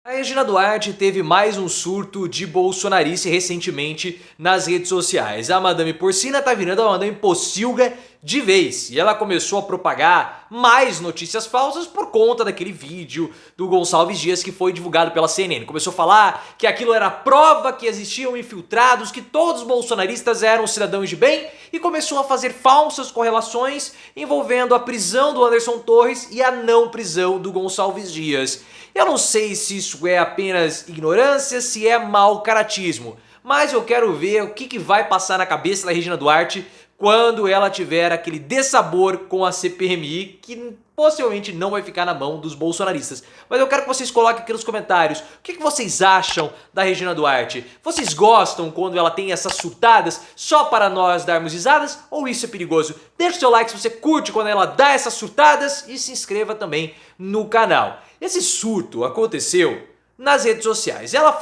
A Regina Duarte teve mais um surto de bolsonarice recentemente nas redes sociais. A Madame Porcina tá virando a Madame Pocilga de vez. E ela começou a propagar mais notícias falsas por conta daquele vídeo do Gonçalves Dias que foi divulgado pela CNN. Começou a falar que aquilo era prova que existiam infiltrados, que todos os bolsonaristas eram cidadãos de bem e começou a fazer falsas correlações envolvendo a prisão do Anderson Torres e a não prisão do Gonçalves Dias. Eu não sei se isso é apenas ignorância, se é mau caratismo, mas eu quero ver o que vai passar na cabeça da Regina Duarte quando ela tiver aquele dessabor com a CPMI, que possivelmente não vai ficar na mão dos bolsonaristas. Mas eu quero que vocês coloquem aqui nos comentários o que vocês acham da Regina Duarte. Vocês gostam quando ela tem essas surtadas só para nós darmos risadas ou isso é perigoso? Deixa o seu like se você curte quando ela dá essas surtadas e se inscreva também no canal. Esse surto aconteceu nas redes sociais. Ela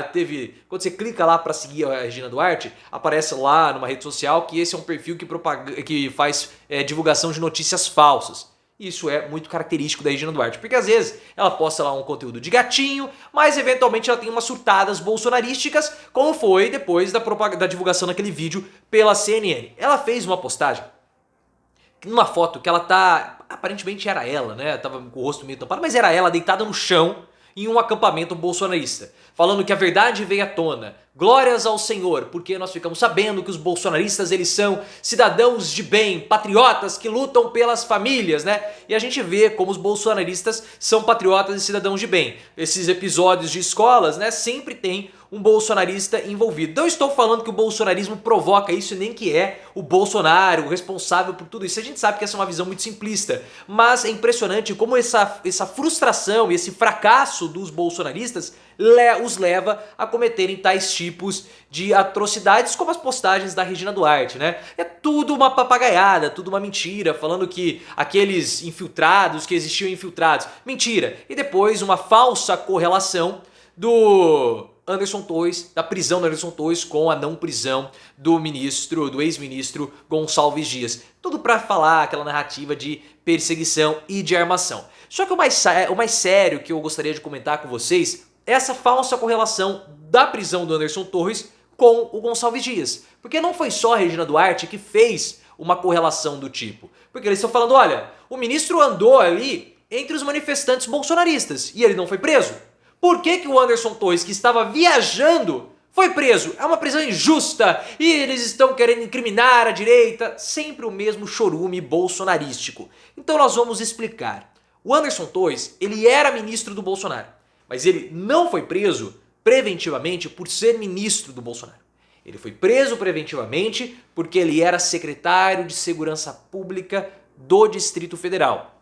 teve, quando você clica lá para seguir a Regina Duarte, aparece lá numa rede social que esse é um perfil que faz divulgação de notícias falsas. Isso é muito característico da Regina Duarte, porque às vezes ela posta lá um conteúdo de gatinho, mas eventualmente ela tem umas surtadas bolsonarísticas, como foi depois da divulgação daquele vídeo pela CNN. Ela fez uma postagem numa foto que ela tá, aparentemente era ela, né? Tava com o rosto meio tampado, mas era ela deitada no chão em um acampamento bolsonarista, falando que a verdade veio à tona. Glórias ao Senhor, porque nós ficamos sabendo que os bolsonaristas eles são cidadãos de bem, patriotas que lutam pelas famílias, né? E a gente vê como os bolsonaristas são patriotas e cidadãos de bem. Esses episódios de escolas, né, sempre tem um bolsonarista envolvido. Não estou falando que o bolsonarismo provoca isso, nem que é o Bolsonaro o responsável por tudo isso. A gente sabe que essa é uma visão muito simplista, mas é impressionante como essa frustração e esse fracasso dos bolsonaristas os leva a cometerem tais tipos de atrocidades como as postagens da Regina Duarte, né? É tudo uma papagaiada, tudo uma mentira, falando que aqueles infiltrados, que existiam infiltrados, mentira. E depois uma falsa correlação do Anderson Torres, da prisão do Anderson Torres com a não prisão do ex-ministro Gonçalves Dias. Tudo para falar aquela narrativa de perseguição e de armação. Só que o mais sério que eu gostaria de comentar com vocês é essa falsa correlação da prisão do Anderson Torres com o Gonçalves Dias. Porque não foi só a Regina Duarte que fez uma correlação do tipo. Porque eles estão falando, olha, o ministro andou ali entre os manifestantes bolsonaristas e ele não foi preso. Por que o Anderson Torres, que estava viajando, foi preso? É uma prisão injusta e eles estão querendo incriminar a direita. Sempre o mesmo chorume bolsonarístico. Então nós vamos explicar. O Anderson Torres, ele era ministro do Bolsonaro, mas ele não foi preso preventivamente por ser ministro do Bolsonaro. Ele foi preso preventivamente porque ele era secretário de Segurança Pública do Distrito Federal.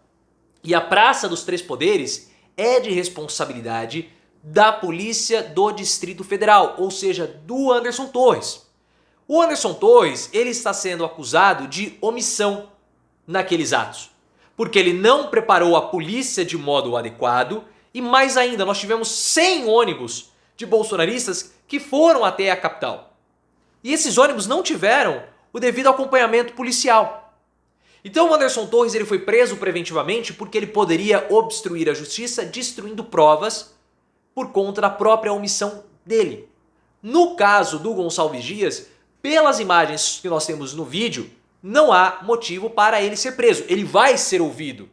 E a Praça dos Três Poderes é de responsabilidade da Polícia do Distrito Federal, ou seja, do Anderson Torres. O Anderson Torres, ele está sendo acusado de omissão naqueles atos, porque ele não preparou a polícia de modo adequado e mais ainda, nós tivemos 100 ônibus de bolsonaristas que foram até a capital. E esses ônibus não tiveram o devido acompanhamento policial. Então o Anderson Torres ele foi preso preventivamente porque ele poderia obstruir a justiça destruindo provas por conta da própria omissão dele. No caso do Gonçalves Dias, pelas imagens que nós temos no vídeo, não há motivo para ele ser preso. Ele vai ser ouvido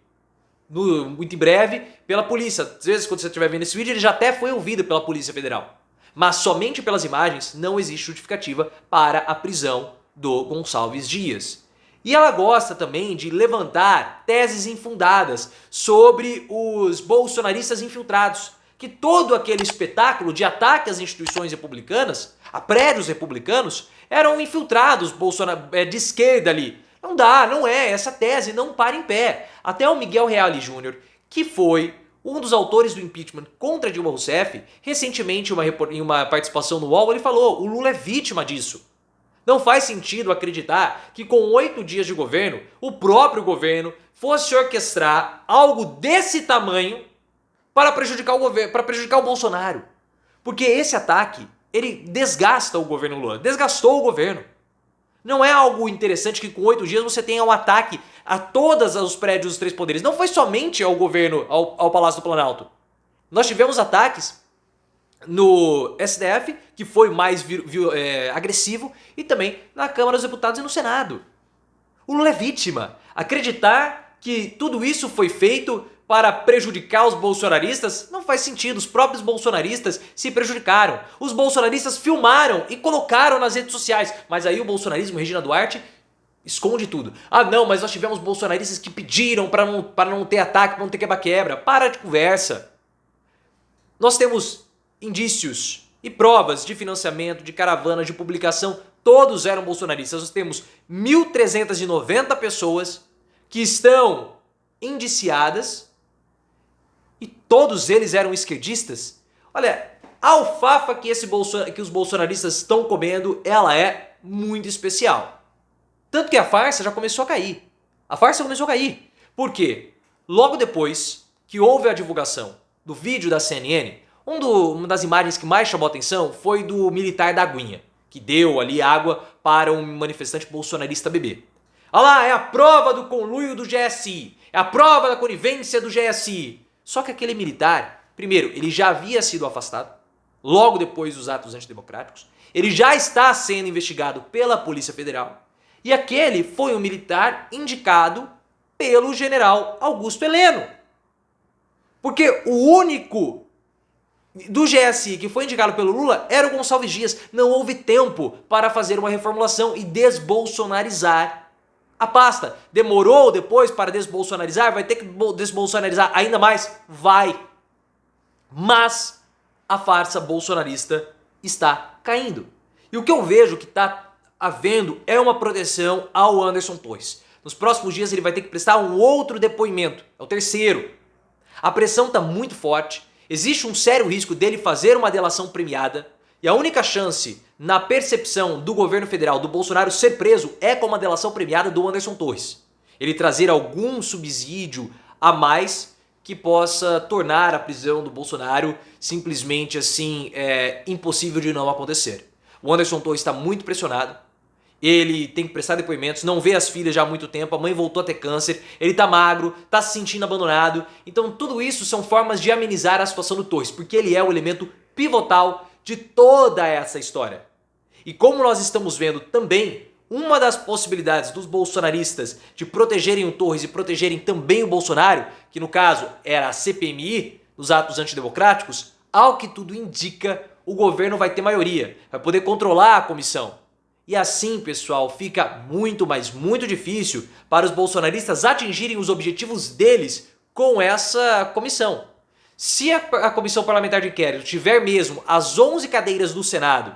muito em breve pela polícia. Às vezes quando você estiver vendo esse vídeo ele já até foi ouvido pela Polícia Federal. Mas somente pelas imagens não existe justificativa para a prisão do Gonçalves Dias. E ela gosta também de levantar teses infundadas sobre os bolsonaristas infiltrados, que todo aquele espetáculo de ataque às instituições republicanas, a prédios republicanos, eram infiltrados de esquerda ali. Não dá, não é, essa tese não para em pé. Até o Miguel Reale Júnior, que foi um dos autores do impeachment contra Dilma Rousseff, recentemente em uma participação no UOL, ele falou, o Lula é vítima disso. Não faz sentido acreditar que com 8 dias de governo, o próprio governo fosse orquestrar algo desse tamanho para prejudicar o governo, para prejudicar o Bolsonaro. Porque esse ataque, ele desgasta o governo Lula, desgastou o governo. Não é algo interessante que com 8 dias você tenha um ataque a todos os prédios dos três poderes. Não foi somente ao governo, ao Palácio do Planalto. Nós tivemos ataques no STF, que foi mais agressivo, e também na Câmara dos Deputados e no Senado. O Lula é vítima. Acreditar que tudo isso foi feito para prejudicar os bolsonaristas não faz sentido. Os próprios bolsonaristas se prejudicaram. Os bolsonaristas filmaram e colocaram nas redes sociais. Mas aí o bolsonarismo, Regina Duarte, esconde tudo. Ah não, mas nós tivemos bolsonaristas que pediram para não ter ataque, para não ter quebra-quebra. Para de conversa. Nós temos indícios e provas de financiamento, de caravana, de publicação. Todos eram bolsonaristas. Nós temos 1.390 pessoas que estão indiciadas e todos eles eram esquerdistas. Olha, a alfafa que os bolsonaristas estão comendo, ela é muito especial. Tanto que a farsa já começou a cair. A farsa começou a cair. Por quê? Logo depois que houve a divulgação do vídeo da CNN, uma das imagens que mais chamou a atenção foi do militar da aguinha, que deu ali água para um manifestante bolsonarista beber. Olha lá, é a prova do conluio do GSI, é a prova da conivência do GSI. Só que aquele militar, primeiro, ele já havia sido afastado, logo depois dos atos antidemocráticos, ele já está sendo investigado pela Polícia Federal, e aquele foi um militar indicado pelo general Augusto Heleno. Porque o único do GSI que foi indicado pelo Lula era o Gonçalves Dias. Não houve tempo para fazer uma reformulação e desbolsonarizar a pasta. Demorou depois para desbolsonarizar? Vai ter que desbolsonarizar ainda mais? Vai. Mas a farsa bolsonarista está caindo. E o que eu vejo que está havendo é uma proteção ao Anderson Torres. Nos próximos dias ele vai ter que prestar um outro depoimento. É o terceiro. A pressão está muito forte. Existe um sério risco dele fazer uma delação premiada. E a única chance, na percepção do governo federal, do Bolsonaro ser preso, é com uma delação premiada do Anderson Torres. Ele trazer algum subsídio a mais que possa tornar a prisão do Bolsonaro simplesmente assim impossível de não acontecer. O Anderson Torres está muito pressionado. Ele tem que prestar depoimentos, não vê as filhas já há muito tempo, a mãe voltou a ter câncer, ele tá magro, tá se sentindo abandonado. Então tudo isso são formas de amenizar a situação do Torres, porque ele é o elemento pivotal de toda essa história. E como nós estamos vendo também, uma das possibilidades dos bolsonaristas de protegerem o Torres e protegerem também o Bolsonaro, que no caso era a CPMI, dos atos antidemocráticos, ao que tudo indica, o governo vai ter maioria, vai poder controlar a comissão. E assim, pessoal, fica muito, mas muito difícil para os bolsonaristas atingirem os objetivos deles com essa comissão. Se a comissão parlamentar de inquérito tiver mesmo as 11 cadeiras do Senado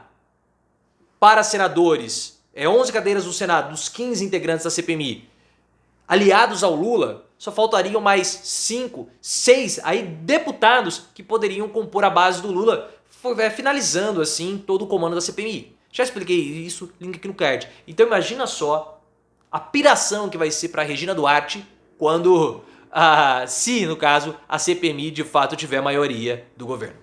para senadores, 11 cadeiras do Senado dos 15 integrantes da CPMI, aliados ao Lula, só faltariam mais 5, 6 aí deputados que poderiam compor a base do Lula, finalizando assim todo o comando da CPMI. Já expliquei isso, link aqui no card. Então imagina só a piração que vai ser para Regina Duarte quando, se no caso, a CPMI de fato tiver maioria do governo.